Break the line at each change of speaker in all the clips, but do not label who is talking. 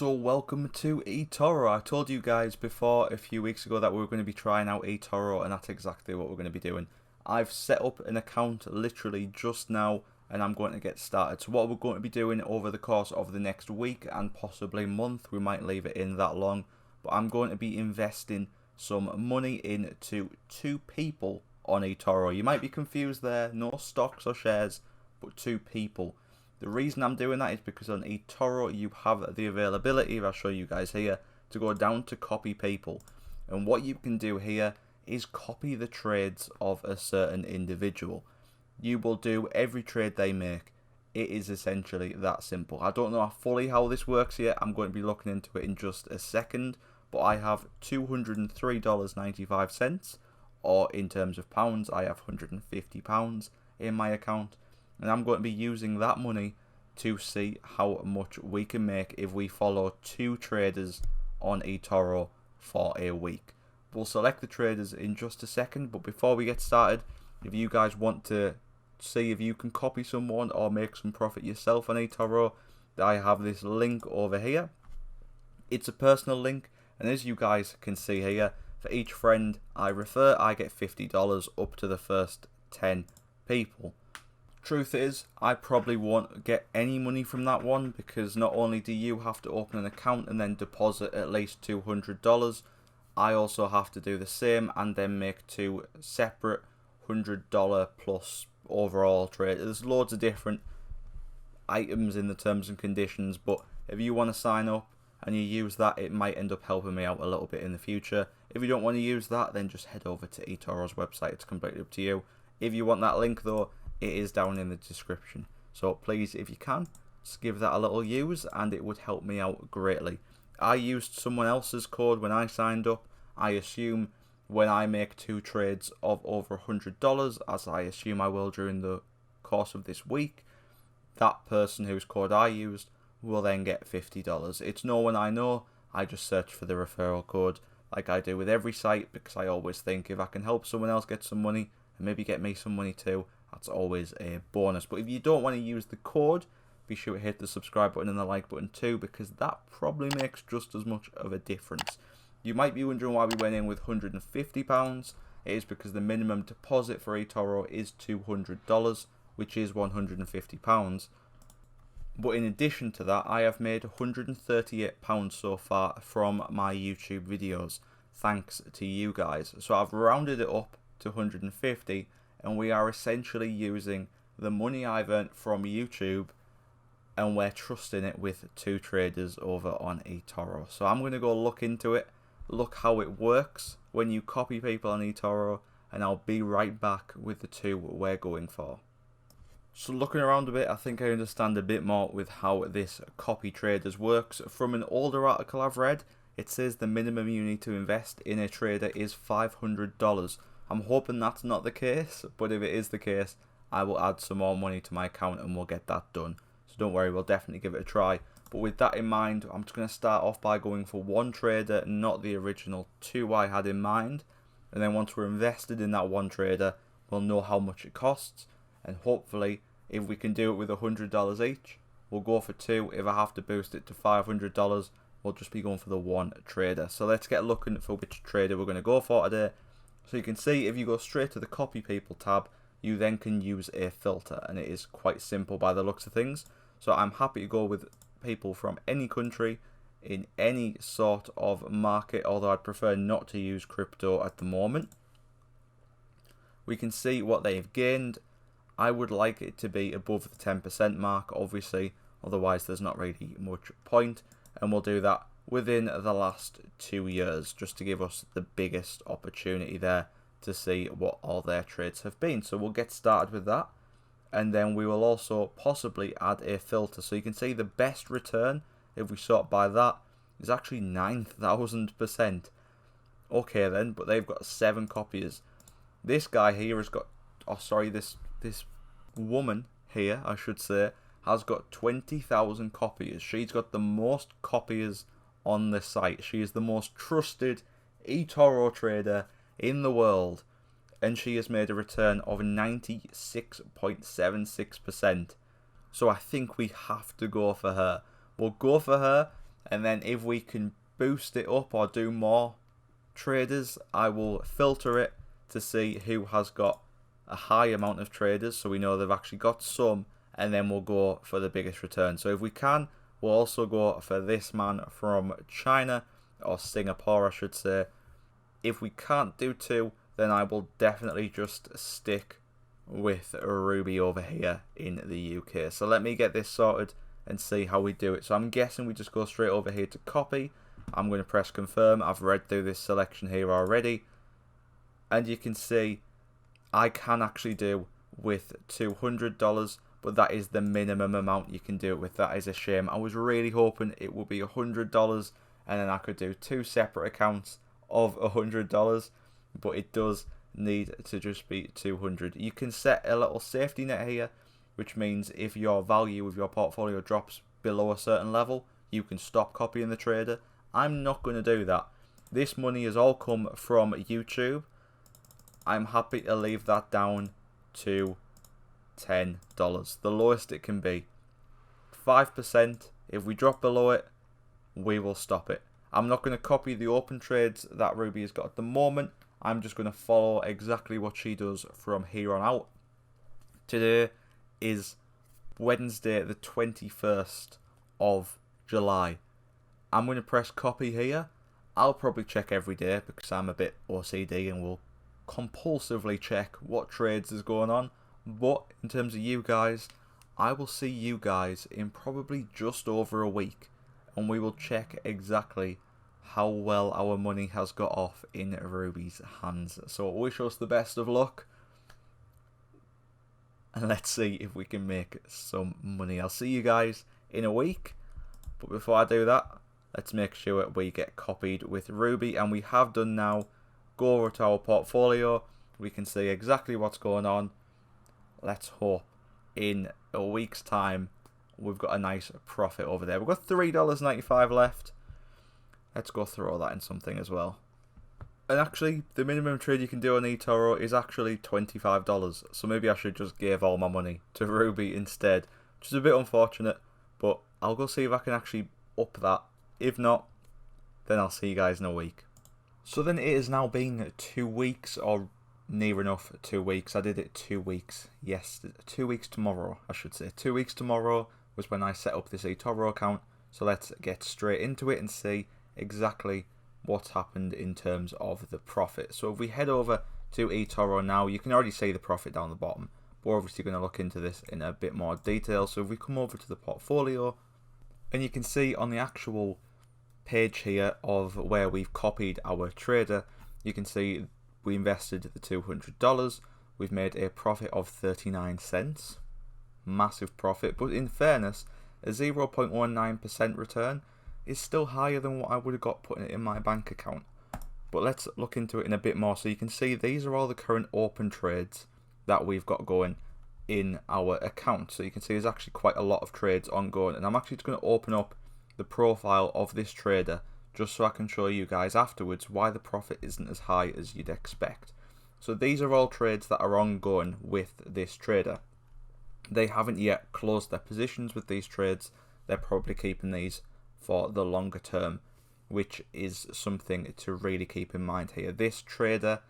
So welcome to eToro. I told you guys before a few weeks ago that we were going to be trying out eToro, and that's exactly what we're going to be doing. I've set up an account literally just now and I'm going to get started. So what we're going to be doing over the course of the next week and possibly month, we might leave it in that long, but I'm going to be investing some money into two people on eToro. You might be confused there, no stocks or shares, but two people. The reason I'm doing that is because on eToro you have the availability, if I'll show you guys here, to go down to copy people. And what you can do here is copy the trades of a certain individual. You will do every trade they make. It is essentially that simple. I don't know fully how this works yet. I'm going to be looking into it in just a second. But I have $203.95, or in terms of pounds, I have £150 in my account. And I'm going to be using that money to see how much we can make if we follow two traders on eToro for a week. We'll select the traders in just a second, but before we get started, if you guys want to see if you can copy someone or make some profit yourself on eToro, I have this link over here. It's a personal link, and as you guys can see here, for each friend I refer, I get $50 up to the first 10 people. Truth is, I probably won't get any money from that one, because not only do you have to open an account and then deposit at least $200, I also have to do the same and then make two separate $100 plus overall trades. There's loads of different items in the terms and conditions, but if you want to sign up and you use that, it might end up helping me out a little bit in the future. If you don't want to use that, then just head over to eToro's website. It's completely up to you. If you want that link though, it is down in the description. So please, if you can, just give that a little use and it would help me out greatly. I used someone else's code when I signed up. I assume when I make two trades of over $100, as I assume I will during the course of this week, that person whose code I used will then get $50. It's no one I know. I just search for the referral code like I do with every site, because I always think if I can help someone else get some money and maybe get me some money too, that's always a bonus. But if you don't want to use the code, be sure to hit the subscribe button and the like button too, because that probably makes just as much of a difference. You might be wondering why we went in with £150. It is because the minimum deposit for eToro is $200, which is £150. But in addition to that, I have made £138 so far from my YouTube videos, thanks to you guys. So I've rounded it up to 150, and we are essentially using the money I've earned from YouTube and we're trusting it with two traders over on eToro. So I'm going to go look into it, look how it works when you copy people on eToro, and I'll be right back with the two we're going for. So looking around a bit, I think I understand a bit more with how this copy traders works. From an older article I've read, it says the minimum you need to invest in a trader is $500. I'm hoping that's not the case, but if it is the case, I will add some more money to my account and we'll get that done. So don't worry, we'll definitely give it a try. But with that in mind, I'm just going to start off by going for one trader, not the original two I had in mind. And then once we're invested in that one trader, we'll know how much it costs. And hopefully, if we can do it with $100 each, we'll go for two. If I have to boost it to $500, we'll just be going for the one trader. So let's get looking for which trader we're going to go for today. So you can see if you go straight to the copy people tab, you then can use a filter, and it is quite simple by the looks of things. So I'm happy to go with people from any country in any sort of market, although I'd prefer not to use crypto at the moment. We can see what they've gained. I would like it to be above the 10% mark, obviously, otherwise there's not really much point, and we'll do that within the last 2 years, just to give us the biggest opportunity there to see what all their trades have been. So we'll get started with that, and then we will also possibly add a filter. So you can see the best return, if we sort by that, is actually 9,000%. Okay then, but they've got 7 copiers. This guy here has got, this woman here, I should say, has got 20,000 copiers. She's got the most copiers on the site. She is the most trusted eToro trader in the world, and she has made a return of 96.76%. So I think we have to go for her. We'll go for her, and then if we can boost it up or do more traders, I will filter it to see who has got a high amount of traders, so we know they've actually got some, and then we'll go for the biggest return. So if we can, we'll also go for this man from China, or Singapore I should say. If we can't do two, then I will definitely just stick with Ruby over here in the UK. So let me get this sorted and see how we do it. So I'm guessing we just go straight over here to copy. I'm going to press confirm. I've read through this selection here already, and you can see I can actually do with $200, but that is the minimum amount you can do it with. That is a shame. I was really hoping it would be $100 and then I could do two separate accounts of $100, but it does need to just be 200. You can set a little safety net here, which means if your value of your portfolio drops below a certain level, you can stop copying the trader. I'm not going to do that. This money has all come from YouTube. I'm happy to leave that down to $10, the lowest it can be. 5%, if we drop below it, we will stop it. I'm not going to copy the open trades that Ruby has got at the moment. I'm just going to follow exactly what she does from here on out. Today is Wednesday the 21st of July. I'm going to press copy here. I'll probably check every day because I'm a bit OCD and will compulsively check what trades is going on. But in terms of you guys, I will see you guys in probably just over a week, and we will check exactly how well our money has got off in Ruby's hands. So wish us the best of luck, and let's see if we can make some money. I'll see you guys in a week, but before I do that, let's make sure we get copied with Ruby, and we have done now. Go over to our portfolio, we can see exactly what's going on. Let's hope in a week's time we've got a nice profit over there. We've got $3.95 left. Let's go throw that in something as well. And actually, the minimum trade you can do on eToro is actually $25. So maybe I should just give all my money to Ruby instead, which is a bit unfortunate. But I'll go see if I can actually up that. If not, then I'll see you guys in a week. So then it has now been 2 weeks, or near enough 2 weeks. I did it 2 weeks. Yes, 2 weeks tomorrow, I should say. 2 weeks tomorrow was when I set up this eToro account. So let's get straight into it and see exactly what's happened in terms of the profit. So if we head over to eToro now, you can already see the profit down the bottom. We're obviously going to look into this in a bit more detail. So if we come over to the portfolio, and you can see on the actual page here of where we've copied our trader, you can see we invested the $200. We've made a profit of 39 cents. Massive profit, but in fairness, a 0.19% return is still higher than what I would have got putting it in my bank account. But let's look into it in a bit more. So you can see these are all the current open trades that we've got going in our account. So you can see there's actually quite a lot of trades ongoing, and I'm actually just going to open up the profile of this trader just so I can show you guys afterwards why the profit isn't as high as you'd expect. So these are all trades that are ongoing with this trader. They haven't yet closed their positions with these trades. They're probably keeping these for the longer term, which is something to really keep in mind here. This trader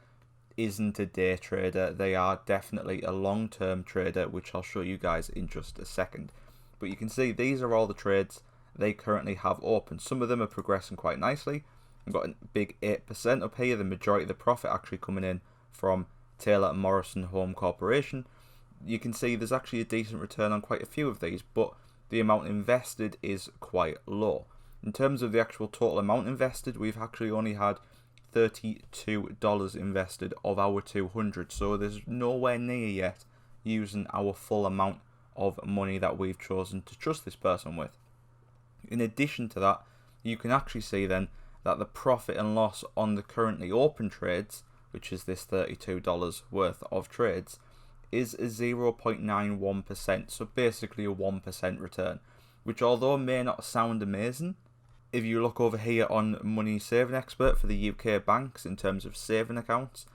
isn't a day trader. They are definitely a long-term trader, which I'll show you guys in just a second. But you can see these are all the trades they currently have open. Some of them are progressing quite nicely. We've got a big 8% up here. The majority of the profit actually coming in from Taylor Morrison Home Corporation. You can see there's actually a decent return on quite a few of these, but the amount invested is quite low. In terms of the actual total amount invested, we've actually only had $32 invested of our 200, so there's nowhere near yet using our full amount of money that we've chosen to trust this person with. In addition to that, you can actually see then that the profit and loss on the currently open trades, which is this $32 worth of trades, is 0.91%, so basically a 1% return, which although may not sound amazing, if you look over here on Money Saving Expert for the UK banks in terms of saving accounts,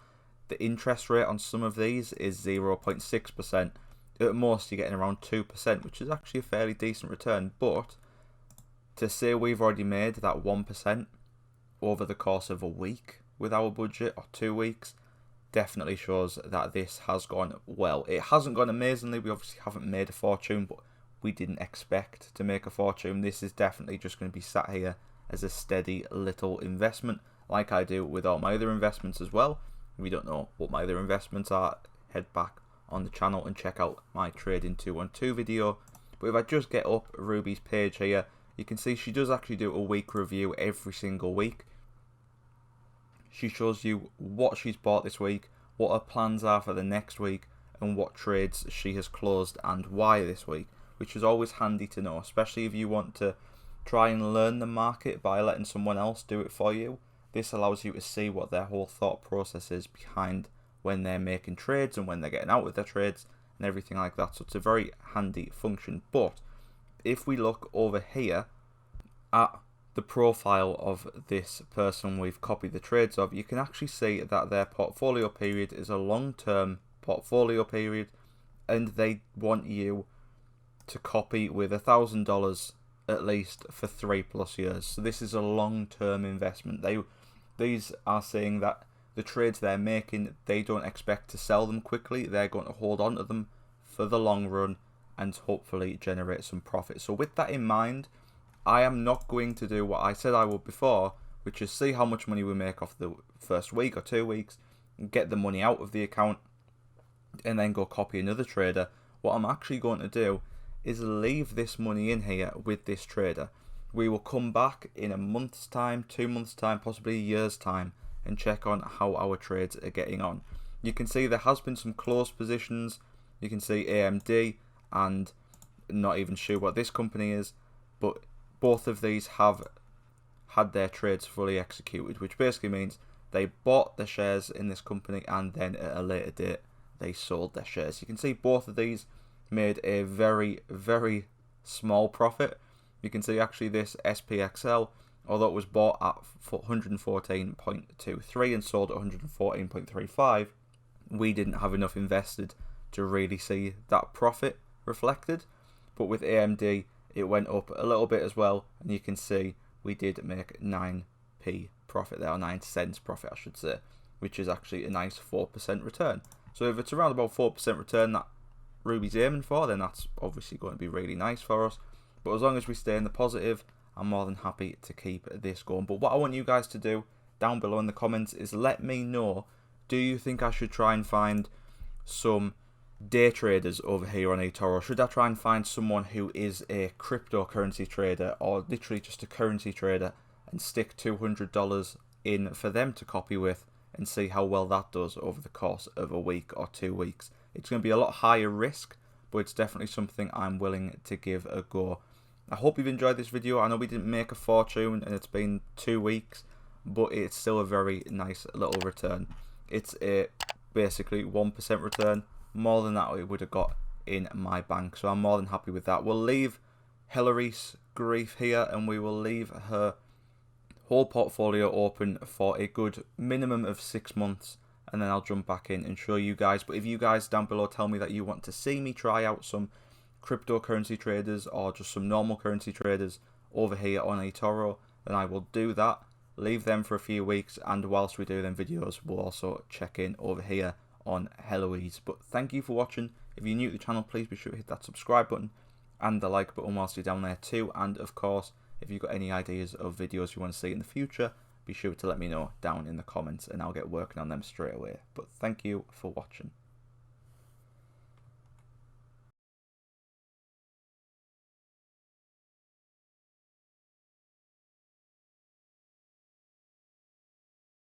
the interest rate on some of these is 0.6%. At most you're getting around 2%, which is actually a fairly decent return, but To say we've already made that 1% over the course of a week with our budget, or 2 weeks, definitely shows that this has gone well. It hasn't gone amazingly. We obviously haven't made a fortune, but we didn't expect to make a fortune. This is definitely just going to be sat here as a steady little investment, like I do with all my other investments as well. If you don't know what my other investments are, head back on the channel and check out my Trading 212 video. But if I just get up Ruby's page here, you can see she does actually do a week review every single week. She shows you what she's bought this week, what her plans are for the next week, and what trades she has closed and why this week, which is always handy to know, especially if you want to try and learn the market by letting someone else do it for you. This allows you to see what their whole thought process is behind when they're making trades and when they're getting out with their trades and everything like that. So it's a very handy function. But if we look over here at the profile of this person we've copied the trades of, you can actually see that their portfolio period is a long-term portfolio period, and they want you to copy with $1,000 at least for 3+ years. So this is a long-term investment. These are saying that the trades they're making, they don't expect to sell them quickly. They're going to hold on to them for the long run and hopefully generate some profit. So with that in mind, I am not going to do what I said I would before, which is see how much money we make off the first week or 2 weeks, and get the money out of the account, and then go copy another trader. What I'm actually going to do is leave this money in here with this trader. We will come back in a month's time, 2 months' time, possibly a year's time, and check on how our trades are getting on. You can see there has been some closed positions. You can see AMD, and not even sure what this company is, but both of these have had their trades fully executed, which basically means they bought the shares in this company and then at a later date they sold their shares. You can see both of these made a very, very small profit. You can see actually this SPXL, although it was bought at 114.23 and sold at 114.35, we didn't have enough invested to really see that profit reflected. But with AMD, it went up a little bit as well, and you can see we did make 9p profit there, or 9 cents profit I should say, which is actually a nice 4% return. So if it's around about 4% return that Ruby's aiming for, then that's obviously going to be really nice for us. But as long as we stay in the positive, I'm more than happy to keep this going. But what I want you guys to do down below in the comments is let me know, do you think I should try and find some day traders over here on eToro? Should I try and find someone who is a cryptocurrency trader or literally just a currency trader and stick $200 in for them to copy with and see how well that does over the course of a week or 2 weeks? It's going to be a lot higher risk, but it's definitely something I'm willing to give a go. I hope you've enjoyed this video. I know we didn't make a fortune and it's been 2 weeks, but it's still a very nice little return. It's a basically 1% return, more than that it would have got in my bank, so I'm more than happy with that. We'll leave Hillary's grief here, and we will leave her whole portfolio open for a good minimum of 6 months, and then I'll jump back in and show you guys. But if you guys down below tell me that you want to see me try out some cryptocurrency traders or just some normal currency traders over here on eToro, then I will do that, leave them for a few weeks, and whilst we do them videos, we'll also check in over here on Heloise. But thank you for watching. If you're new to the channel, please be sure to hit that subscribe button and the like button whilst you're down there too. And of course, if you've got any ideas of videos you want to see in the future, be sure to let me know down in the comments and I'll get working on them straight away. But thank you for watching.